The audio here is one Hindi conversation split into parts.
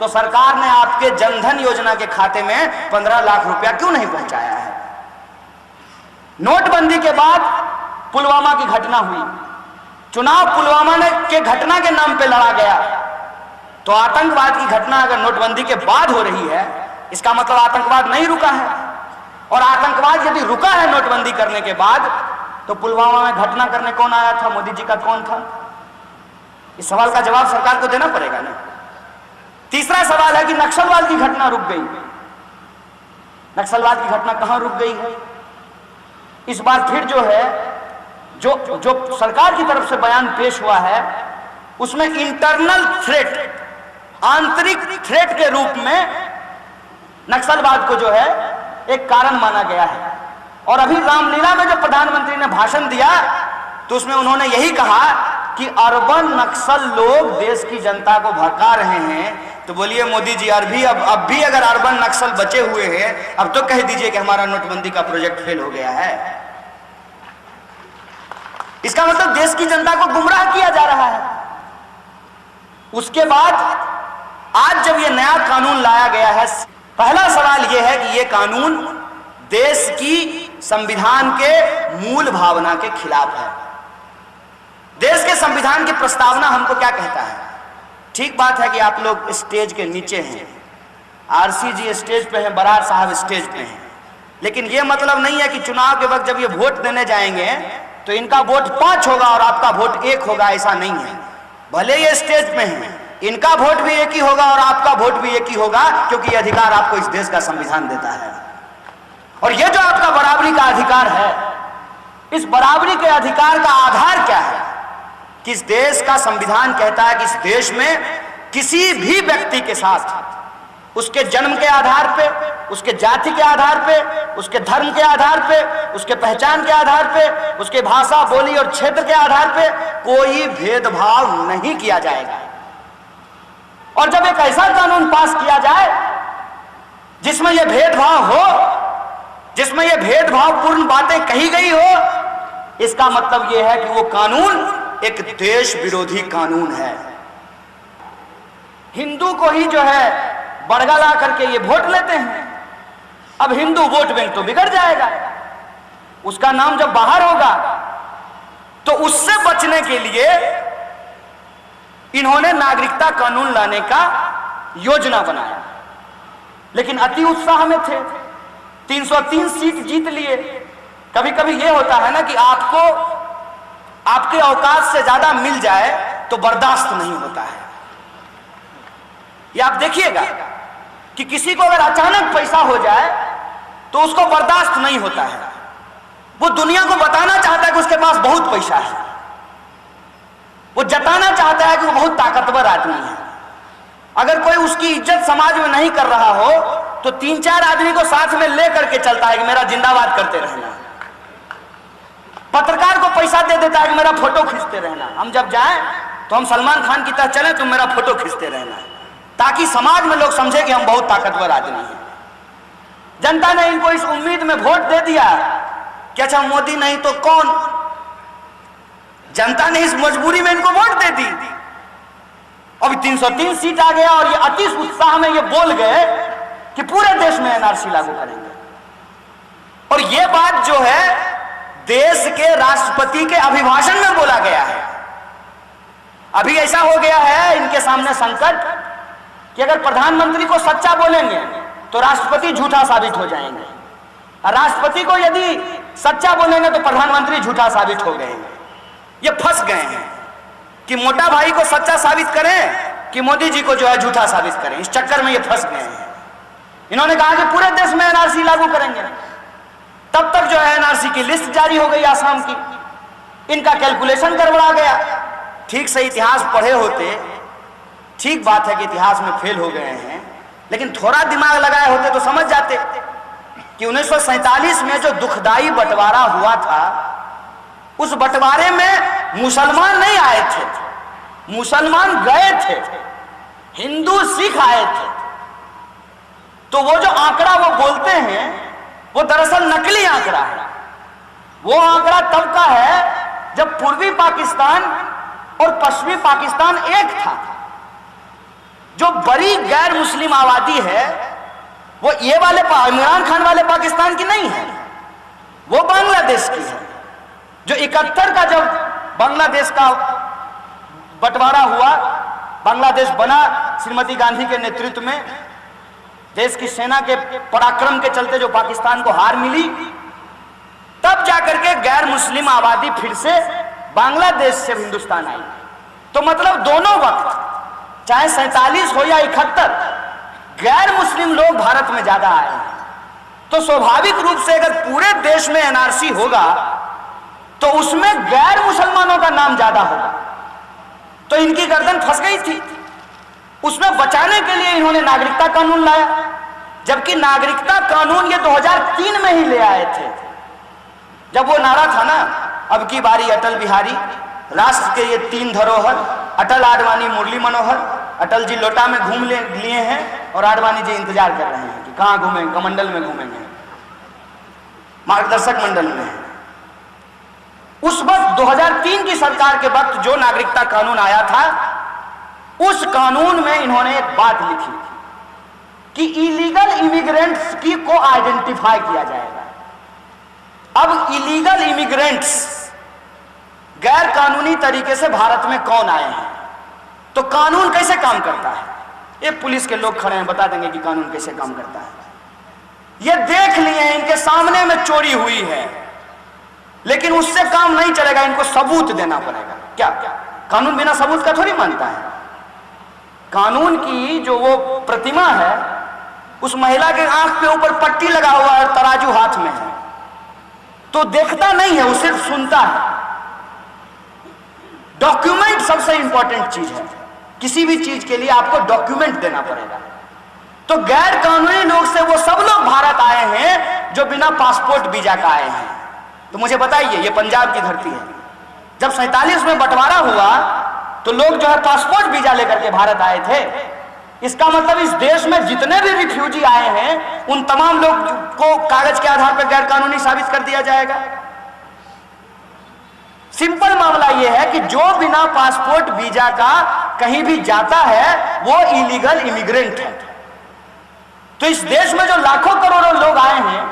तो सरकार ने आपके जनधन योजना के खाते में 15 लाख रुपया क्यों नहीं पहुंचाया है? नोटबंदी के बाद पुलवामा की घटना हुई, चुनाव पुलवामा के घटना के नाम पे लड़ा गया, तो आतंकवाद की घटना अगर नोटबंदी के बाद हो रही है, इसका मतलब आतंकवाद नहीं रुका है। और आतंकवाद यदि रुका है नोटबंदी करने के बाद, तो पुलवामा में घटना करने कौन आया था? मोदी जी का कौन था? इस सवाल का जवाब सरकार को देना पड़ेगा ना। तीसरा सवाल है कि नक्सलवाद की घटना रुक गई। नक्सलवाद की घटना कहां रुक गई है? इस बार फिर जो है, जो सरकार की तरफ से बयान पेश हुआ है, उसमें इंटरनल थ्रेट, आंतरिक थ्रेट के रूप में नक्सलवाद को जो है एक कारण माना गया है। और अभी रामलीला में जब प्रधानमंत्री ने भाषण दिया, तो उसमें उन्होंने यही कहा कि अर्बन नक्सल लोग देश की जनता को भड़का रहे हैं। तो बोलिए मोदी जी, अब भी अगर अर्बन नक्सल बचे हुए हैं, अब तो कह दीजिए कि हमारा नोटबंदी का प्रोजेक्ट फेल हो गया है। इसका मतलब देश की जनता को गुमराह किया जा रहा है। उसके बाद आज जब यह नया कानून लाया गया है, पहला सवाल यह है कि यह कानून देश की संविधान के मूल भावना के खिलाफ है। देश के संविधान की प्रस्तावना हमको क्या कहता है? ठीक बात है कि आप लोग स्टेज के नीचे हैं, आरसी जी स्टेज पे हैं, बरार साहब स्टेज पे हैं, लेकिन यह मतलब नहीं है कि चुनाव के वक्त जब ये वोट देने जाएंगे तो इनका वोट 5 होगा और आपका वोट 1 होगा, ऐसा नहीं है। भले ये स्टेज पे हैं, इनका वोट भी एक ही होगा और आपका वोट भी एक ही होगा, क्योंकि यह अधिकार आपको इस देश का संविधान देता है। और यह जो आपका बराबरी का अधिकार है, इस बराबरी के अधिकार का आधार क्या है? कि इस देश का संविधान कहता है कि इस देश में किसी भी व्यक्ति के साथ उसके जन्म के आधार पे, उसके जाति के आधार पे, उसके धर्म के आधार पे, उसके पहचान के आधार पे, उसके भाषा, बोली और क्षेत्र के आधार पे कोई भेदभाव नहीं किया जाएगा। और जब एक ऐसा कानून पास किया जाए जिसमें यह भेदभाव हो, जिसमें यह भेदभावपूर्ण बातें कही गई हो, इसका मतलब यह है कि वो कानून एक देश विरोधी कानून है। हिंदू को ही जो है बड़गा ला करके ये वोट लेते हैं। अब हिंदू वोट बैंक तो बिगड़ जाएगा, उसका नाम जब बाहर होगा, तो उससे बचने के लिए इन्होंने नागरिकता कानून लाने का योजना बनाया। लेकिन अति उत्साह में थे, 303 सीट जीत लिए। कभी कभी यह होता है ना कि आपको आपके औकात से ज्यादा मिल जाए तो बर्दाश्त नहीं होता है। ये आप देखिएगा कि किसी को अगर अचानक पैसा हो जाए तो उसको बर्दाश्त नहीं होता है। वो दुनिया को बताना चाहता है कि उसके पास बहुत पैसा है, वो जताना चाहता है कि वो बहुत ताकतवर आदमी है। अगर कोई उसकी इज्जत समाज में नहीं कर रहा हो तो 3-4 आदमी को साथ में लेकर के चलता है कि मेरा जिंदाबाद करते रहना। पत्रकार को पैसा दे देता है कि मेरा फोटो खींचते रहना, हम जब जाएं तो हम सलमान खान की तरह चले, तुम मेरा फोटो खींचते रहना, ताकि समाज में लोग समझे कि हम बहुत ताकतवर आदमी हैं। जनता ने इनको इस उम्मीद में वोट दे दिया कि अच्छा मोदी नहीं तो कौन। जनता ने इस मजबूरी में इनको वोट दे दी। अभी 303 सीट आ गया और ये अति उत्साह में ये बोल गए कि पूरे देश में एनआरसी लागू करेंगे। और ये बात जो है देश के राष्ट्रपति के अभिभाषण में बोला गया है। अभी ऐसा हो गया है इनके सामने संकट कि अगर प्रधानमंत्री को सच्चा बोलेंगे तो राष्ट्रपति झूठा साबित हो जाएंगे, और राष्ट्रपति को यदि सच्चा बोलेंगे तो प्रधानमंत्री झूठा साबित हो गए। ये फंस गए हैं कि मोटा भाई को सच्चा साबित करें कि मोदी जी को जो है झूठा साबित करें। इस चक्कर में ये फंस गए हैं। इन्होंने कहा कि पूरे देश में एनआरसी लागू करेंगे। तब तक जो है एनआरसी की लिस्ट जारी हो गई आसाम की, इनका कैलकुलेशन गड़बड़ा गया। ठीक से इतिहास पढ़े होते, ठीक बात है कि इतिहास में फेल हो गए हैं, लेकिन थोड़ा दिमाग लगाए होते तो समझ जाते कि 1947 में जो दुखदाई बंटवारा हुआ था, उस बंटवारे में मुसलमान नहीं आए थे, मुसलमान गए थे, हिंदू सिख आए थे। तो वो जो आंकड़ा वो बोलते हैं वो दरअसल नकली आंकड़ा है। वो आंकड़ा तब का है जब पूर्वी पाकिस्तान और पश्चिमी पाकिस्तान एक था। जो बड़ी गैर मुस्लिम आबादी है वो ये वाले इमरान खान वाले पाकिस्तान की नहीं है, वो बांग्लादेश की है। जो 71 का जब बांग्लादेश का बंटवारा हुआ, बांग्लादेश बना श्रीमती गांधी के नेतृत्व में, देश की सेना के पराक्रम के चलते जो पाकिस्तान को हार मिली, तब जाकर के गैर मुस्लिम आबादी फिर से बांग्लादेश से हिंदुस्तान आई। तो मतलब दोनों वक्त चाहे 47 हो या 71, गैर मुस्लिम लोग भारत में ज्यादा आए हैं। तो स्वाभाविक रूप से अगर पूरे देश में एनआरसी होगा तो उसमें गैर मुसलमानों का नाम ज्यादा होगा। तो इनकी गर्दन फंस गई थी। उसमें बचाने के लिए इन्होंने नागरिकता कानून लाया, जबकि नागरिकता कानून ये 2003 में ही ले आए थे, जब वो नारा था ना, अब की बारी अटल बिहारी, राष्ट्र के ये 3 धरोहर, अटल, आडवाणी, मुरली मनोहर। अटल जी लोटा में घूम लिए हैं और आडवाणी जी इंतजार कर रहे हैं कि कहां घूमेंगे, कमंडल में घूमेंगे, मार्गदर्शक मंडल में। उस वक्त 2003 की सरकार के वक्त जो नागरिकता कानून आया था, उस कानून में इन्होंने एक बात लिखी कि इलीगल इमिग्रेंट्स की को आइडेंटिफाई किया जाएगा। अब इलीगल इमिग्रेंट्स, गैर कानूनी तरीके से भारत में कौन आए हैं, तो कानून कैसे काम करता है, ये पुलिस के लोग खड़े हैं, बता देंगे कि कानून कैसे काम करता है। ये देख लिए हैं, इनके सामने में चोरी हुई है, लेकिन उससे काम नहीं चलेगा, इनको सबूत देना पड़ेगा। क्या कानून बिना सबूत का थोड़ी मानता है। कानून की जो वो प्रतिमा है, उस महिला के आंख के ऊपर पट्टी लगा हुआ है, तराजू हाथ में है, तो देखता नहीं है, वो सिर्फ सुनता है। डॉक्यूमेंट सबसे इंपॉर्टेंट चीज है, किसी भी चीज के लिए आपको डॉक्यूमेंट देना पड़ेगा। तो गैर कानूनी लोग से वो सब लोग भारत आए हैं जो बिना पासपोर्ट वीजा का आए हैं। तो मुझे बताइए, ये पंजाब की धरती है, जब 47 में बंटवारा हुआ तो लोग जो है पासपोर्ट वीजा लेकर के भारत आए थे। इसका मतलब इस देश में जितने भी रिफ्यूजी आए हैं, उन तमाम लोग को कागज के आधार पर गैर कानूनी साबित कर दिया जाएगा। सिंपल मामला यह है कि जो बिना पासपोर्ट वीजा का कहीं भी जाता है वो इलीगल इमिग्रेंट है। तो इस देश में जो लाखों करोड़ों लोग आए हैं,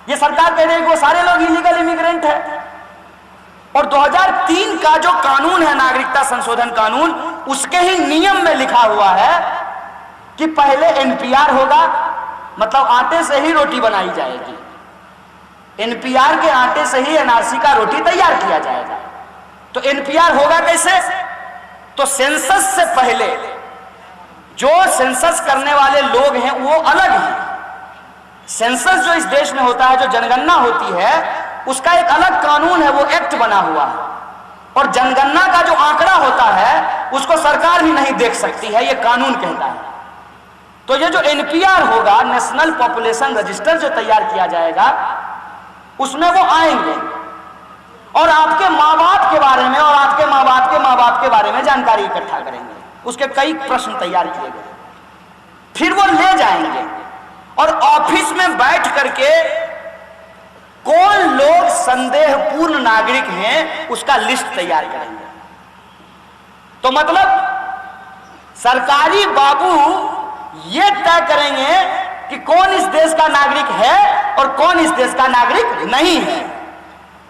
ये सरकार कह रही है कि वो सारे लोग इलीगल इमिग्रेंट है। और 2003 का जो कानून है, नागरिकता संशोधन कानून, उसके ही नियम में लिखा हुआ है कि पहले एनपीआर होगा, मतलब आटे से ही रोटी बनाई जाएगी। एनपीआर के आटे से ही एनआरसी का रोटी तैयार किया जाएगा। तो एनपीआर होगा कैसे? तो सेंसस से पहले जो सेंसस करने वाले लोग हैं वो अलग हैं। सेंसस जो इस देश में होता है, जो जनगणना होती है, उसका एक अलग कानून है, वो एक्ट बना हुआ है। और जनगणना का जो आंकड़ा होता है उसको सरकार भी नहीं देख सकती है, ये कानून कहता है। तो ये जो एनपीआर होगा, नेशनल पॉपुलेशन रजिस्टर जो तैयार किया जाएगा, उसमें वो आएंगे और आपके माँ बाप के बारे में और आपके माँ बाप के माँ बाप के बारे में जानकारी इकट्ठा करेंगे। उसके कई प्रश्न तैयार किए गए, फिर वो ले जाएंगे और ऑफिस में बैठ करके कौन लोग संदेहपूर्ण नागरिक हैं उसका लिस्ट तैयार करेंगे। तो मतलब सरकारी बाबू ये तय करेंगे कि कौन इस देश का नागरिक है और कौन इस देश का नागरिक नहीं है।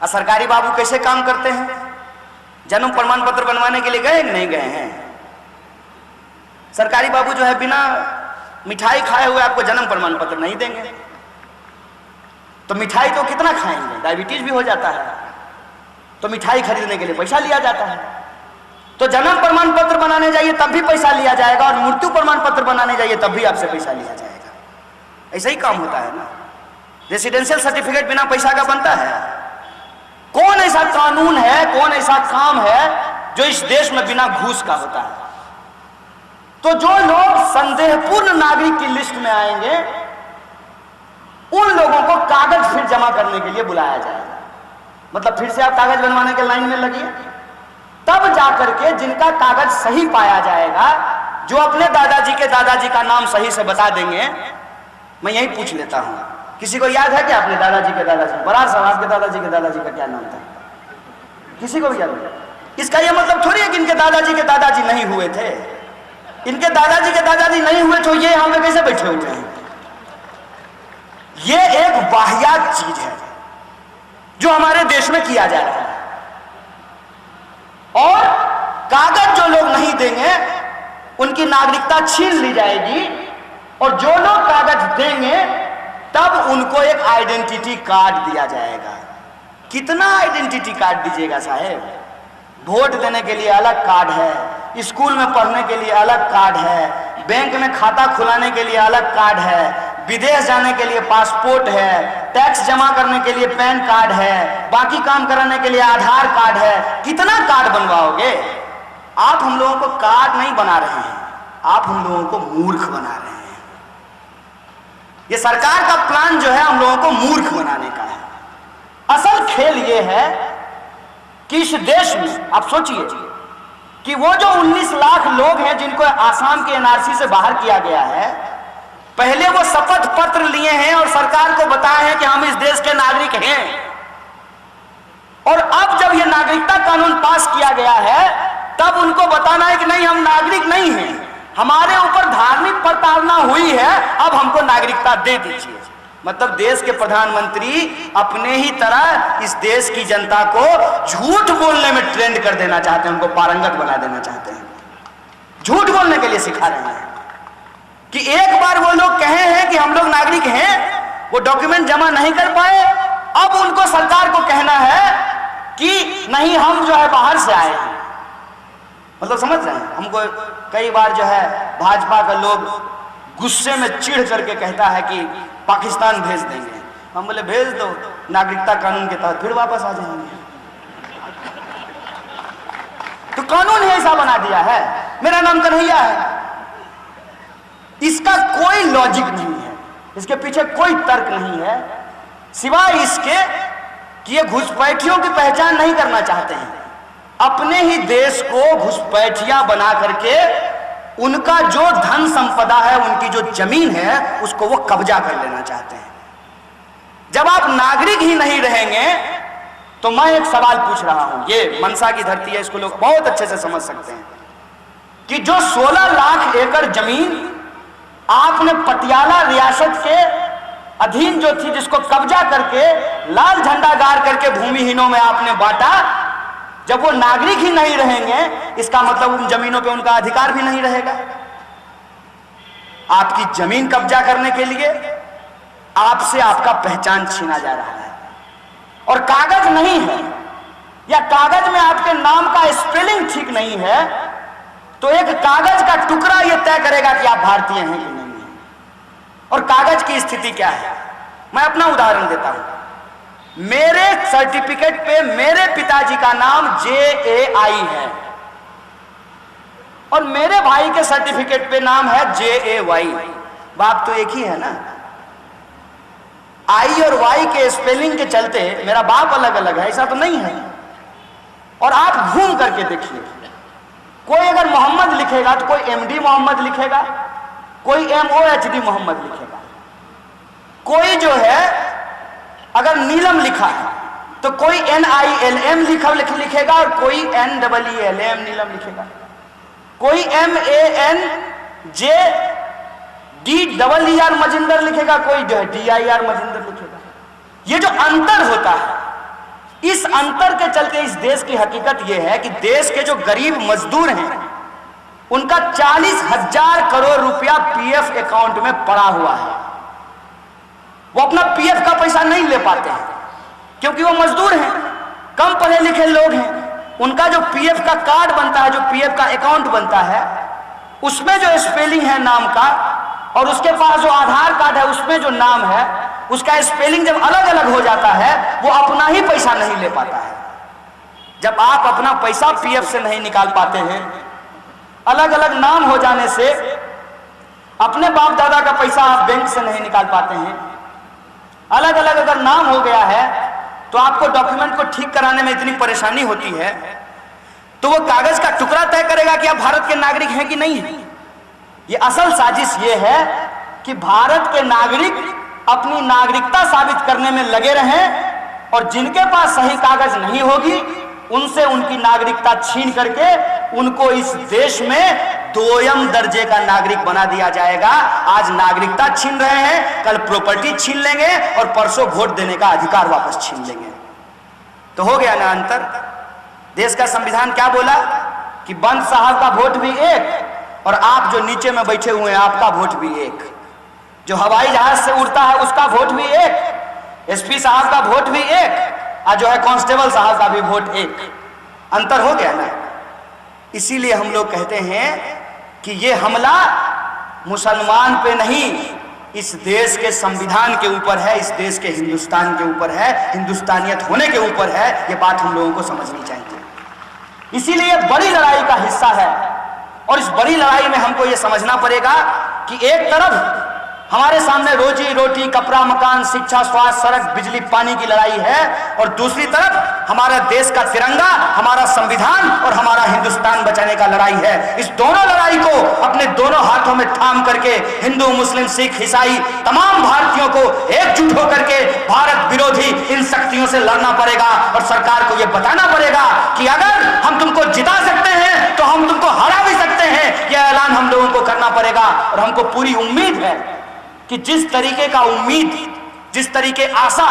और सरकारी बाबू कैसे काम करते हैं? जन्म प्रमाण पत्र बनवाने के लिए गए नहीं गए हैं? सरकारी बाबू जो है बिना मिठाई खाए हुए आपको जन्म प्रमाण पत्र नहीं देंगे। तो मिठाई तो कितना खाएंगे, डायबिटीज भी हो जाता है, तो मिठाई खरीदने के लिए पैसा लिया जाता है। तो जन्म प्रमाण पत्र बनाने जाइए तब भी पैसा लिया जाएगा, और मृत्यु प्रमाण पत्र बनाने जाइए तब भी आपसे पैसा लिया जाएगा। ऐसा ही काम होता है ना। रेसिडेंशियल सर्टिफिकेट बिना पैसा का बनता है? कौन ऐसा कानून है, कौन ऐसा काम है जो इस देश में बिना घूस का होता है? तो जो लोग संदेहपूर्ण नागरिक की लिस्ट में आएंगे, उन लोगों को कागज फिर जमा करने के लिए बुलाया जाएगा। मतलब फिर से आप कागज बनवाने के लाइन में लगिए, तब जाकर के जिनका कागज सही पाया जाएगा, जो अपने दादाजी के दादाजी का नाम सही से बता देंगे। मैं यही पूछ लेता हूं, किसी को याद है कि अपने दादाजी के दादाजी, बरार साहब आपके दादाजी के दादाजी का क्या नाम था? किसी को भी याद नहीं? इसका यह मतलब थोड़ी है कि इनके दादाजी के दादाजी नहीं हुए थे। इनके दादाजी के दादाजी नहीं हुए तो ये यहां पे कैसे बैठे हुए हैं? ये एक वाहियात चीज है जो हमारे देश में किया जा रहा है। और कागज जो लोग नहीं देंगे उनकी नागरिकता छीन ली जाएगी, और जो लोग कागज देंगे तब उनको एक आइडेंटिटी कार्ड दिया जाएगा। कितना आइडेंटिटी कार्ड दीजिएगा साहेब? वोट देने के लिए अलग कार्ड है, स्कूल में पढ़ने के लिए अलग कार्ड है, बैंक में खाता खुलाने के लिए अलग कार्ड है, विदेश जाने के लिए पासपोर्ट है, टैक्स जमा करने के लिए पैन कार्ड है, बाकी काम कराने के लिए आधार कार्ड है। कितना कार्ड बनवाओगे? आप हम लोगों को कार्ड नहीं बना रहे हैं, आप हम लोगों को मूर्ख बना रहे हैं। ये सरकार का प्लान जो है हम लोगों को मूर्ख बनाने का है। असल खेल ये है कि इस देश में आप सोचिए कि वो जो 19 लाख लोग हैं जिनको आसाम के एनआरसी से बाहर किया गया है, पहले वो शपथ पत्र लिए हैं और सरकार को बताया है कि हम इस देश के नागरिक हैं, और अब जब ये नागरिकता कानून पास किया गया है तब उनको बताना है कि नहीं, हम नागरिक नहीं हैं, हमारे ऊपर धार्मिक प्रताड़ना हुई है, अब हमको नागरिकता दे दीजिए। मतलब देश के प्रधानमंत्री अपने ही तरह इस देश की जनता को झूठ बोलने में ट्रेंड कर देना चाहते हैं, उनको पारंगत बना देना चाहते हैं, झूठ बोलने के लिए सिखा रहे हैं कि एक बार वो लोग कहे हैं कि हम लोग नागरिक हैं, वो डॉक्यूमेंट जमा नहीं कर पाए, अब उनको सरकार को कहना है कि नहीं, हम जो है बाहर से आए हैं। मतलब समझ रहे हैं? हमको कई बार जो है भाजपा का लोग गुस्से में चिढ़ करके कहता है कि पाकिस्तान भेज देंगे। हम बोले भेज दो, नागरिकता कानून के तहत फिर वापस आ जाएंगे। तो कानून ही ऐसा बना दिया है। मेरा नाम कन्हैया है, इसका कोई लॉजिक नहीं है, इसके पीछे कोई तर्क नहीं है, सिवाय इसके कि ये घुसपैठियों की पहचान नहीं करना चाहते हैं, अपने ही देश को घुसपैठिया बना करके उनका जो धन संपदा है, उनकी जो जमीन है, उसको वो कब्जा कर लेना चाहते हैं। जब आप नागरिक ही नहीं रहेंगे तो मैं एक सवाल पूछ रहा हूं, ये मनसा की धरती है, इसको लोग बहुत अच्छे से समझ सकते हैं कि जो 16 लाख एकड़ जमीन आपने पटियाला रियासत के अधीन जो थी, जिसको कब्जा करके लाल झंडा गाड़ करके भूमिहीनों में आपने बांटा, जब वो नागरिक ही नहीं रहेंगे, इसका मतलब उन जमीनों पे उनका अधिकार भी नहीं रहेगा। आपकी जमीन कब्जा करने के लिए आपसे आपका पहचान छीना जा रहा है, और कागज नहीं है या कागज में आपके नाम का स्पेलिंग ठीक नहीं है, तो एक कागज का टुकड़ा यह तय करेगा कि आप भारतीय हैं कि नहीं है। और कागज की स्थिति क्या है? मैं अपना उदाहरण देता हूं। मेरे सर्टिफिकेट पे मेरे पिताजी का नाम JAI है, और मेरे भाई के सर्टिफिकेट पे नाम है JAY। बाप तो एक ही है ना। I और Y के स्पेलिंग के चलते मेरा बाप अलग अलग है, ऐसा तो नहीं है। और आप घूम करके देखिए, कोई अगर मोहम्मद लिखेगा तो कोई MD मोहम्मद लिखेगा, कोई MOHD मोहम्मद लिखेगा, कोई जो है अगर नीलम लिखा है तो कोई NILM लिखेगा, और कोई NEELM नीलम लिखेगा, कोई MANJDER मजिंदर लिखेगा, कोई DIR मजिंदर लिखेगा। ये जो अंतर होता है, इस अंतर के चलते इस देश की हकीकत यह है कि देश के जो गरीब मजदूर हैं उनका 40,000 करोड़ रुपया PF अकाउंट में पड़ा हुआ है। वो अपना PF का पैसा नहीं ले पाते हैं क्योंकि वो मजदूर हैं, कम पढ़े लिखे लोग हैं। उनका जो PF का कार्ड बनता है, जो PF का अकाउंट बनता है, उसमें जो स्पेलिंग है नाम का, और उसके पास जो आधार कार्ड है उसमें जो नाम है, उसका स्पेलिंग जब अलग अलग हो जाता है, वो अपना ही पैसा नहीं ले पाता है। जब आप अपना पैसा PF से नहीं निकाल पाते हैं, अलग अलग नाम हो जाने से अपने बाप दादा का पैसा आप बैंक से नहीं निकाल पाते हैं, अलग अलग अगर नाम हो गया है तो आपको डॉक्यूमेंट को ठीक कराने में इतनी परेशानी होती है, तो वो कागज का टुकड़ा तय करेगा कि आप भारत के नागरिक हैं कि नहीं है। ये असल साजिश ये है कि भारत के नागरिक अपनी नागरिकता साबित करने में लगे रहें, और जिनके पास सही कागज नहीं होगी उनसे उनकी नागरिकता छीन करके उनको इस देश में दोयम दर्जे का नागरिक बना दिया जाएगा। आज नागरिकता छीन रहे हैं, कल प्रॉपर्टी छीन लेंगे और परसों वोट देने का अधिकार वापस छीन लेंगे। तो हो गया ना अंतर। देश का संविधान क्या बोला कि बंद साहब का वोट भी एक और आप जो नीचे में बैठे हुए हैं आपका वोट भी एक, जो हवाई जहाज से उड़ता है उसका वोट भी एक, एसपी साहब का वोट भी एक और जो है कांस्टेबल साहब का भी वोट एक। अंतर हो गया ना। इसीलिए हम लोग कहते हैं कि ये हमला मुसलमान पे नहीं, इस देश के संविधान के ऊपर है, इस देश के हिंदुस्तान के ऊपर है, हिंदुस्तानियत होने के ऊपर है। ये बात हम लोगों को समझनी चाहिए। इसीलिए बड़ी लड़ाई का हिस्सा है और इस बड़ी लड़ाई में हमको ये समझना पड़ेगा कि एक तरफ हमारे सामने रोजी रोटी, कपड़ा, मकान, शिक्षा, स्वास्थ्य, सड़क, बिजली, पानी की लड़ाई है और दूसरी तरफ हमारा देश का तिरंगा, हमारा संविधान और हमारा हिंदुस्तान बचाने का लड़ाई है। इस दोनों लड़ाई को अपने दोनों हाथों में थाम करके हिंदू, मुस्लिम, सिख, ईसाई तमाम भारतीयों को एकजुट होकर के भारत विरोधी इन शक्तियों से लड़ना पड़ेगा और सरकार को यह बताना पड़ेगा कि अगर हम तुमको जिता सकते हैं तो हम तुमको हरा भी सकते हैं। यह ऐलान हम लोगों को करना पड़ेगा और हमको पूरी उम्मीद है कि जिस तरीके का उम्मीद, जिस तरीके आशा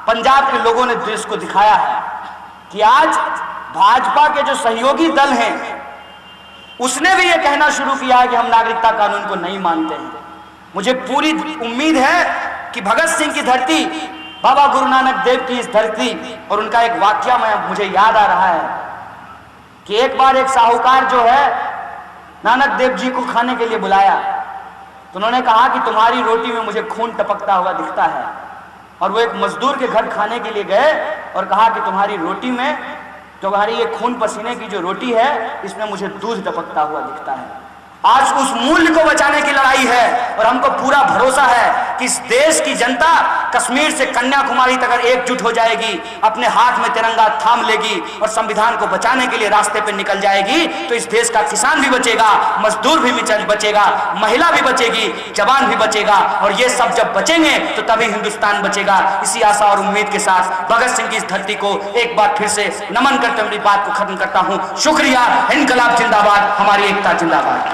पंजाब के लोगों ने देश को दिखाया है कि आज भाजपा के जो सहयोगी दल हैं उसने भी ये कहना शुरू किया है कि हम नागरिकता कानून को नहीं मानते हैं। मुझे पूरी उम्मीद है कि भगत सिंह की धरती, बाबा गुरु नानक देव की इस धरती और उनका एक वाक्य मुझे याद आ रहा है कि एक बार एक साहूकार जो है नानक देव जी को खाने के लिए बुलाया तो उन्होंने कहा कि तुम्हारी रोटी में मुझे खून टपकता हुआ दिखता है। और वो एक मजदूर के घर खाने के लिए गए और कहा कि तुम्हारी रोटी में, तुम्हारी ये खून पसीने की जो रोटी है इसमें मुझे दूध टपकता हुआ दिखता है। आज उस मूल्य को बचाने की लड़ाई है और हमको पूरा भरोसा है कि इस देश की जनता कश्मीर से कन्याकुमारी तक अगर एकजुट हो जाएगी, अपने हाथ में तिरंगा थाम लेगी और संविधान को बचाने के लिए रास्ते पे निकल जाएगी तो इस देश का किसान भी बचेगा, मजदूर भी बचेगा, महिला भी बचेगी, जवान भी बचेगा और ये सब जब बचेंगे तो तभी हिंदुस्तान बचेगा। इसी आशा और उम्मीद के साथ भगत सिंह की इस धरती को एक बार फिर से नमन करते हुए अपनी बात को खत्म करता हूँ। शुक्रिया। इनकलाब जिंदाबाद, हमारी एकता जिंदाबाद।